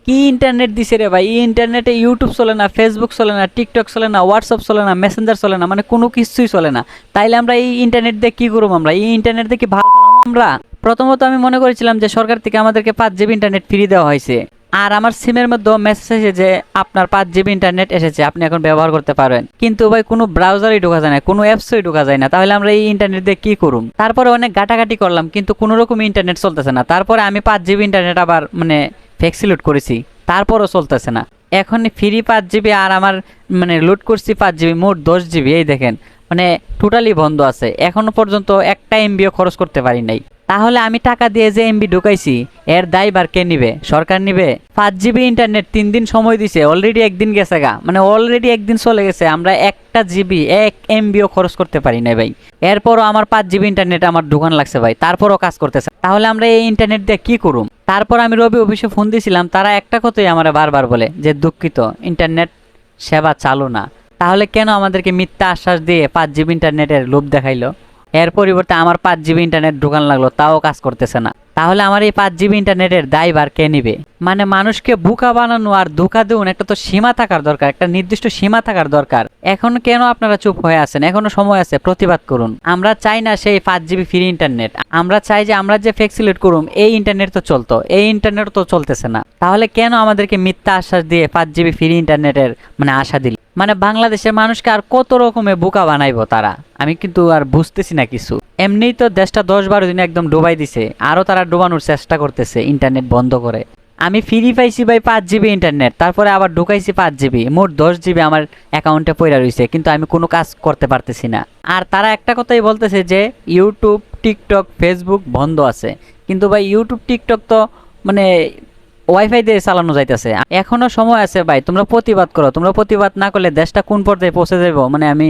কি ইন্টারনেট দিছে রে ভাই, এই ইন্টারনেটে ইউটিউব চলে না, ফেসবুক চলে না, টিকটক চলে না, হোয়াটসঅ্যাপ চলে না, মেসেঞ্জার চলে না, মানে কোনো কিছুই চলে না। তাইলে আমরা এই ইন্টারনেট দিয়ে কি করবো? আমরা এই ইন্টারনেট দিয়ে কি ভালো আমরা? প্রথমত আমি মনে করেছিলাম যে সরকার থেকে আমাদেরকে 5 জিবি ইন্টারনেট ফ্রি দেওয়া হয়েছে, আর আমার সিমের মধ্যে মেসেজ এসেছে যে আপনার 5 জিবি ইন্টারনেট এসেছে, আপনি এখন ব্যবহার করতে পারবেন। কিন্তু ভাই কোনো ব্রাউজারই ঢোকা যায় না, কোনো অ্যাপসই ঢোকা যায় না। তাহলে আমরা এই ইন্টারনেট দিয়ে কি করুম? তারপরে অনেক ঘাটাঘাটি করলাম, কিন্তু কোনো রকম ইন্টারনেট চলতেছে না। তারপরে আমি 5 জিবি ইন্টারনেট আবার মানে ফ্লেক্সি লোড করেছি, তারপরও চলতেছে না। এখন ফ্রি 5 জিবি আর আমার মানে লোড করছি 5 জিবি, মোট 10 জিবি। এই দেখেন মানে টোটালি বন্ধ আছে, এখনো পর্যন্ত একটা এমবিও খরচ করতে পারি নাই। তাহলে আমি টাকা দিয়ে যে এমবি ঢুকাইছি এর দায়ভার কে নিবে? সরকার নিবে? 5 জিবি ইন্টারনেট 3 দিন সময় দিছে, অলরেডি একদিন গেছে গা, মানে অলরেডি একদিন চলে গেছে, আমরা একটা জিবি 1 এমবিও খরচ করতে পারি নাই ভাই। এরপরও আমার 5 জিবি ইন্টারনেট আমার দোকান লাগছে ভাই, তারপরও কাজ করতেছে। তাহলে আমরা এই ইন্টারনেট দিয়ে কি করুম? তারপর আমি রবি অফিসে ফোন দিয়েছিলাম, তারা একটা কথাই আমার বারবার বলে যে দুঃখিত, ইন্টারনেট সেবা চালু না। তাহলে কেন আমাদেরকে মিথ্যা আশ্বাস দিয়ে 5 জিবি ইন্টারনেটের লোভ দেখাইলো? এর পরিবর্তে আমার 5 জিবি ইন্টারনেট ঢোকান লাগলো, তাও কাজ করতেছে না। তাহলে আমার এই 5 জিবি ইন্টারনেটের দায়ভার কে নিবে? মানে মানুষকে বোকা বানানো আর ধোঁকা দেউন একটা তো সীমা থাকার দরকার, একটা নির্দিষ্ট সীমা থাকার দরকার। এখন কেন আপনারা চুপ হয়ে আছেন? এখনো সময় আছে, প্রতিবাদ করুন। আমরা চাই না সেই 5 জিবি ফ্রি ইন্টারনেট, আমরা চাই যে আমরা যে ফ্লেক্সিলোড করুম এই ইন্টারনেট তো চলতো, এই ইন্টারনেট তো চলতেছে না। তাহলে কেন আমাদেরকে মিথ্যা আশ্বাস দিয়ে 5 জিবি ফ্রি ইন্টারনেটের মানে আশা দিল? মানে বাংলাদেশের মানুষকে আর কত রকমের বোকা বানাইবো তারা, আমি কিন্তু আর বুঝতেছি না কিছু। এমনিই তো দেশটা 10-12 দিন একদম ডুবাই দিছে, আরো তারা ডুবানোর চেষ্টা করতেছে ইন্টারনেট বন্ধ করে। আমি ফ্রি পাইছি ভাই 5 জিবি ইন্টারনেট, তারপরে আবার ঢুকাইছি 5 জিবি, মোট 10 জিবি আমার অ্যাকাউন্টে পড়ে রয়েছে, কিন্তু আমি কোনো কাজ করতে পারতেছি না। আর তারা একটা কথাই বলতেছে যে ইউটিউব, টিকটক, ফেসবুক বন্ধ আছে, কিন্তু ভাই ইউটিউব, টিকটক তো মানে ওয়াইফাই দিয়ে চালানো যাইতেছে। এখনো সময় আছে ভাই, তোমরা প্রতিবাদ করো। তোমরা প্রতিবাদ না করলে দেশটা কোন পর্যায়ে পৌঁছে যাবো মানে আমি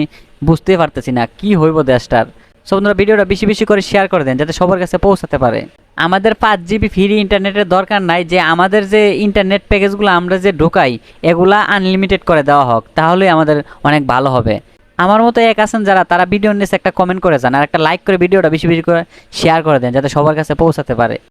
বুঝতে পারতেছি না কি হইব দেশটার। সো তোমরা ভিডিওটা বেশি বেশি করে শেয়ার করে দেন যাতে সবার কাছে পৌঁছাতে পারে। আমাদের 5 জিবি ফ্রি ইন্টারনেটের দরকার নাই, যে আমাদের যে ইন্টারনেট প্যাকেজগুলো আমরা যে ঢোকাই এগুলা আনলিমিটেড করে দেওয়া হোক, তাহলেই আমাদের অনেক ভালো হবে। আমার মতো এক আছেন যারা, তারা ভিডিও নিচে একটা কমেন্ট করে যান আর একটা লাইক করে ভিডিওটা বেশি বেশি করে শেয়ার করে দেন যাতে সবার কাছে পৌঁছাতে পারে।